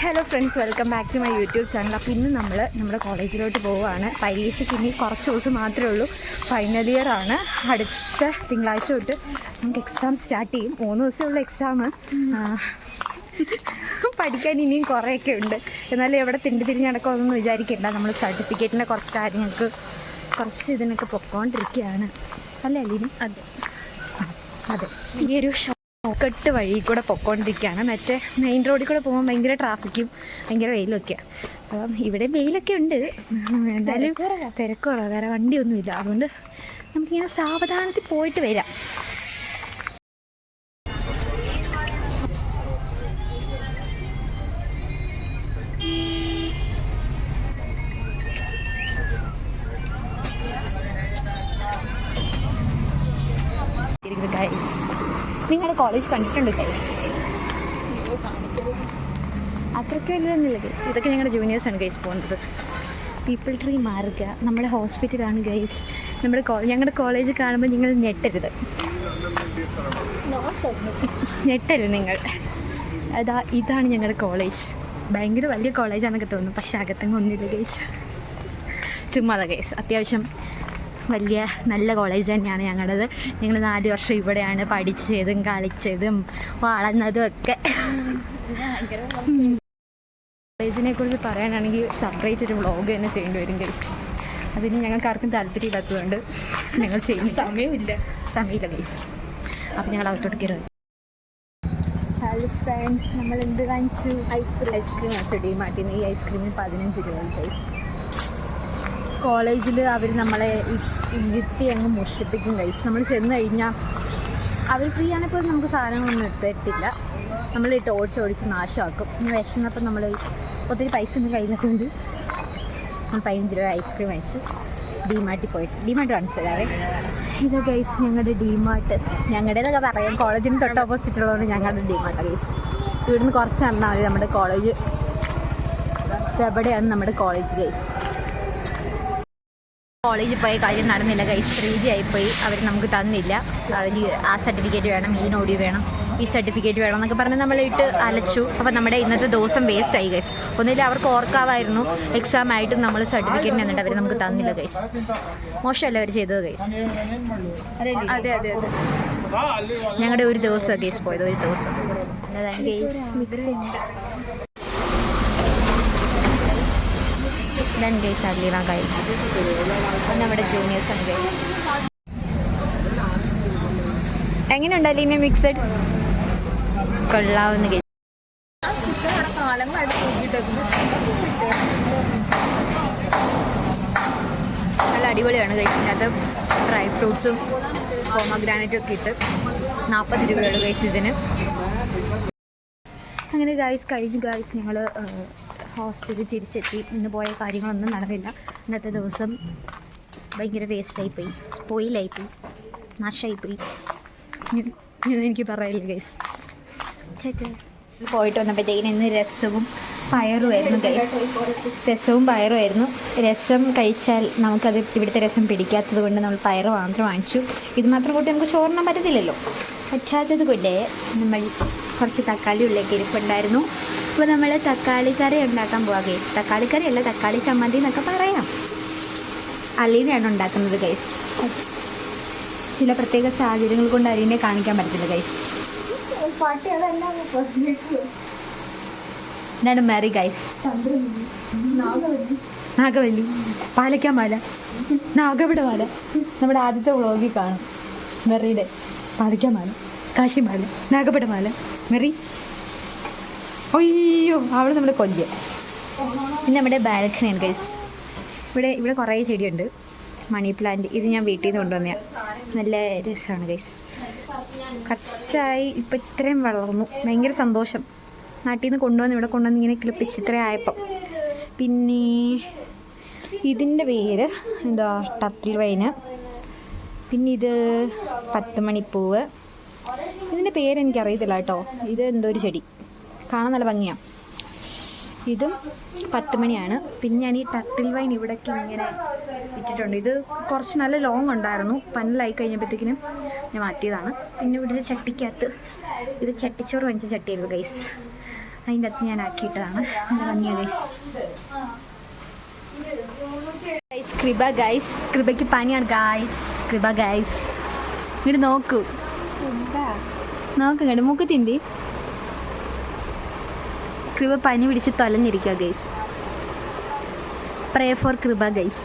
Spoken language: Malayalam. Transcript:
Hello friends, welcome back to my YouTube channel. അപ്പോൾ ഇന്ന് നമ്മുടെ കോളേജിലോട്ട് പോവുകയാണ്. പരീക്ഷയ്ക്ക് ഇനി കുറച്ച് ദിവസം മാത്രമേ ഉള്ളൂ. ഫൈനൽ ഇയർ ആണ്. അടുത്ത തിങ്കളാഴ്ച തൊട്ട് നമുക്ക് എക്സാം സ്റ്റാർട്ട് ചെയ്യും. 3 ദിവസമുള്ള എക്സാം. പഠിക്കാൻ ഇനിയും കുറേയൊക്കെ ഉണ്ട്. എന്നാലും എവിടെ തിരിഞ്ഞ് നടക്കുമെന്നൊന്നും വിചാരിക്കേണ്ട. നമ്മൾ സർട്ടിഫിക്കറ്റിൻ്റെ കുറച്ച് കാര്യങ്ങൾക്ക് കുറച്ച് ഇതിനൊക്കെ പൊക്കോണ്ടിരിക്കുകയാണ്. അല്ലേ അലീന? അതെ. ഈ ഒരു ഷോർട്ട്കട്ട് വഴി കൂടെ പൊക്കോണ്ടിരിക്കുകയാണ്. മറ്റേ മെയിൻ റോഡിൽ കൂടെ പോകുമ്പോൾ ഭയങ്കര ട്രാഫിക്കും ഭയങ്കര വെയിലൊക്കെയാണ്. അപ്പം ഇവിടെ വെയിലൊക്കെ ഉണ്ട്, എന്തായാലും തിരക്കുറവാണ്, വേറെ വണ്ടിയൊന്നുമില്ല. അതുകൊണ്ട് നമുക്കിങ്ങനെ സാവധാനത്തിൽ പോയിട്ട് വരാം. ഗൈസ്, നിങ്ങളുടെ കോളേജ് കണ്ടിട്ടുണ്ട് ഗൈസ്? അത്രയ്ക്ക് വലുതൊന്നുമില്ല ഗൈസ്. ഇതൊക്കെ ഞങ്ങളുടെ ജൂനിയേഴ്സാണ് ഗൈസ് പോകുന്നത്. പീപ്പിൾ ട്രീ മാർഗ നമ്മുടെ ഹോസ്പിറ്റലാണ് ഗൈസ്. ഞങ്ങളുടെ കോളേജ് കാണുമ്പോൾ നിങ്ങൾ ഞെട്ടരുത് നിങ്ങൾ. ഇതാണ് ഞങ്ങളുടെ കോളേജ്. ഭയങ്കര വലിയ കോളേജാണെന്നൊക്കെ തോന്നുന്നു, പക്ഷേ അകത്തെങ്ങും ഒന്നുമില്ല ഗൈസ്. ചുമ്മാതെ ഗൈസ്. അത്യാവശ്യം വലിയ നല്ല കോളേജ് തന്നെയാണ് ഞങ്ങളുടേത്. ഞങ്ങൾ 4 വർഷം ഇവിടെയാണ് പഠിച്ചതും കളിച്ചതും വളർന്നതും ഒക്കെ. കോളേജിനെ കുറിച്ച് പറയാനാണെങ്കിൽ സെപ്പറേറ്റ് ഒരു വ്ളോഗ് തന്നെ ചെയ്യേണ്ടി വരും ഗൈസ്. അതിന് ഞങ്ങൾക്ക് ആർക്കും താല്പര്യമില്ലാത്തതുകൊണ്ട് ഞങ്ങൾ ചെയ്യുന്ന സമയമില്ല ഗൈസ്. അപ്പോൾ ഞങ്ങൾ അകത്തോട്ട് കയറും. ഹലോ ഫ്രണ്ട്സ്, നമ്മൾ എന്ത് വാങ്ങിച്ചു? ഐസ്ക്രീം വാങ്ങിച്ചു. ഡിമാർട്ടിന്ന്. ഈ ഐസ്ക്രീമിന് 15 രൂപ ഗൈസ്. കോളേജിൽ അവർ നമ്മളെ ഇരുത്തി അങ്ങ് മോഷ്ടിപ്പിക്കും ഗൈസ്. നമ്മൾ ചെന്ന് കഴിഞ്ഞാൽ അവർ ഫ്രീ ആണെങ്കിൽ നമുക്ക് സാധനങ്ങളൊന്നും എടുത്തിട്ടില്ല. നമ്മളിട്ട് ഓടിച്ച് നാശമാക്കും. ഇങ്ങനെ വിശന്നപ്പോൾ നമ്മൾ ഒത്തിരി പൈസ ഒന്നും കയ്യിലെത്തുകൊണ്ട് നമ്മൾ 15 രൂപ ഐസ്ക്രീം വാങ്ങിച്ചു. ഡിമാർട്ട് കാണിച്ചതാവേ. ഇത് ഗൈസ് ഞങ്ങളുടെ ഡിമാർട്ട്. ഞങ്ങളുടേതൊക്കെ പറയാം, കോളേജിന് തൊട്ട് ഓപ്പോസിറ്റുള്ളതുകൊണ്ട് ഞങ്ങളുടെ ഡിമാർട്ട് ഗൈസ്. ഇവിടുന്ന് കുറച്ച് നടന്നാൽ മതി നമ്മുടെ കോളേജ്. എവിടെയാണ് നമ്മുടെ കോളേജ് ഗൈസ്? കോളേജിൽ പോയ കാര്യം നടന്നില്ല ഗൈസ്. 3G ആയിപ്പോയി. അവർ നമുക്ക് തന്നില്ല. അതിന് ആ സർട്ടിഫിക്കറ്റ് വേണം, ഈ നോഡി വേണം, ഈ സർട്ടിഫിക്കറ്റ് വേണം എന്നൊക്കെ പറഞ്ഞ് നമ്മളിട്ട് അലച്ചു. അപ്പോൾ നമ്മുടെ ഇന്നത്തെ ദിവസം വേസ്റ്റ് ആയി ഗൈസ്. ഒന്നുമില്ല, അവർക്ക് ഓർക്കാമായിരുന്നു. എക്സാം ആയിട്ടും നമ്മൾ സർട്ടിഫിക്കറ്റ് എന്നിട്ട് അവർ നമുക്ക് തന്നില്ല ഗൈസ്. മോശമല്ല അവർ ചെയ്തത് ഗൈസ്. അതെ. ഞങ്ങളുടെ ഒരു ദിവസം ഗൈസ് പോയത്, ഒരു ദിവസം. ഗൈസ് അല്ലിറ ഗൈസ്. നമ്മുടെ ജൂനിയേഴ്സാണ് ഗൈസ്. എങ്ങനെയുണ്ട് അലീന മിക്സഡ്? കൊള്ളാവുന്ന ഗൈസ്. നല്ല അടിപൊളിയാണ് ഗൈസ്. ഇതിനകത്ത് ഡ്രൈ ഫ്രൂട്ട്സും പോമഗ്രാനൈറ്റും ഒക്കെ ഇട്ട് 40 രൂപയാണ് ഗൈസ് ഇതിന്. അങ്ങനെ ഗൈസ് കഴിഞ്ഞു ഗൈസ്. ഞങ്ങൾ ഹോസ്റ്റലിൽ തിരിച്ചെത്തി. ഇന്ന് പോയ കാര്യങ്ങളൊന്നും നടന്നില്ല. ഇന്നത്തെ ദിവസം ഭയങ്കര വേസ്റ്റായിപ്പോയി, സ്പോയിലായിപ്പോയി, നാശമായിപ്പോയി. എനിക്ക് പറയില്ല ഗൈസ്. പോയിട്ട് വന്നപ്പോഴത്തേക്കിന് ഇന്ന് രസവും പയറുമായിരുന്നു ഗൈസ്. രസം കഴിച്ചാൽ നമുക്കത് ഇവിടുത്തെ രസം പിടിക്കാത്തത് കൊണ്ട് നമ്മൾ പയറ് മാത്രം വാങ്ങിച്ചു. ഇത് മാത്രം കൂട്ടി നമുക്ക് ചോറിനാൻ പറ്റത്തില്ലല്ലോ. പറ്റാത്തത് കൊണ്ട് നമ്മൾ കുറച്ച് തക്കാളി ഉള്ളിലേക്ക് ഇരിപ്പുണ്ടായിരുന്നു. അപ്പോൾ നമ്മൾ തക്കാളി കറി ഉണ്ടാക്കാൻ പോവാം ഗൈസ്. തക്കാളി കറി അല്ല, തക്കാളി ചമ്മന്തി എന്നൊക്കെ പറയാം. അലീനയാണ് ഉണ്ടാക്കുന്നത് ഗൈസ്. ചില പ്രത്യേക സാഹചര്യങ്ങൾ കൊണ്ട് അലീനെ കാണിക്കാൻ പറ്റില്ല ഗൈസ്. എന്താണ് മാരി ഗൈസ്? നാഗവല്ലി, പാലക്കാമാല, നാഗവിടമാല. നമ്മുടെ ആദ്യത്തെ വ്ളോഗിൽ കാണും മെറിയുടെ പാലക്കാമാല, കാശിമാല, നാഗപടമാല, മെറി. അയ്യോ, അവിടെ നമ്മുടെ കൊഞ്ച്. പിന്നെ നമ്മുടെ ബാൽക്കണിയാണ് ഗൈസ്. ഇവിടെ കുറേ ചെടിയുണ്ട്. Money plant. ഇത് ഞാൻ വീട്ടിൽ നിന്ന് കൊണ്ടുവന്നതാണ്. നല്ല രസമാണ് ഗൈസ്. കുറച്ചായി ഇപ്പം ഇത്രയും വളർന്നു. ഭയങ്കര സന്തോഷം. നാട്ടിൽ നിന്ന് കൊണ്ടുവന്ന് ഇവിടെ കൊണ്ടുവന്ന് ഇങ്ങനെ കിളിപ്പിച്ച് ഇത്രയും ആയപ്പം. പിന്നെ ഇതിൻ്റെ പേര് എന്താ, ടർട്ടിൽ വൈന്. പിന്നെ ഇത് 10 മണിപ്പൂവ്. ഇതിൻ്റെ പേരെനിക്കറിയത്തില്ല കേട്ടോ. ഇത് എന്തോ ഒരു ചെടി, കാണാൻ നല്ല ഭംഗിയാണ്. ഇതും 10 മണിയാണ്. പിന്നെ ഞാൻ ഈ ടർട്ടിൽ വൈൻ ഇവിടേക്ക് ഇങ്ങനെ ഇട്ടിട്ടുണ്ട്. ഇത് കുറച്ച് നല്ല ലോങ് ഉണ്ടായിരുന്നു. പന്നലായി കഴിഞ്ഞപ്പോഴത്തേക്കിനും ഞാൻ മാറ്റിയതാണ്. പിന്നെ ഇവിടെ ഒരു ചട്ടിക്കകത്ത്, ഇത് ചട്ടിച്ചോറ് വാങ്ങിച്ച ചട്ടിയായിരുന്നു ഗൈസ്. അതിൻ്റെ അകത്ത് ഞാൻ ആക്കിയിട്ടതാണ്. നല്ല ഭംഗിയാണ് ഗൈസ്. ഗൈസ് കൃപ ഗൈസ്, കൃപയ്ക്ക് പനിയാണ് ഗൈസ്. കൃപ ഗൈസ് ഇങ്ങോട്ട് നോക്കൂ, നോക്ക് ഇങ്ങോട്ട് മൂക്കത്തിൻ്റെ. കൃപ പനി പിടിച്ച് തൊലഞ്ഞിരിക്കുക ഗൈസ്. പ്രേ ഫോർ കൃപ ഗൈസ്.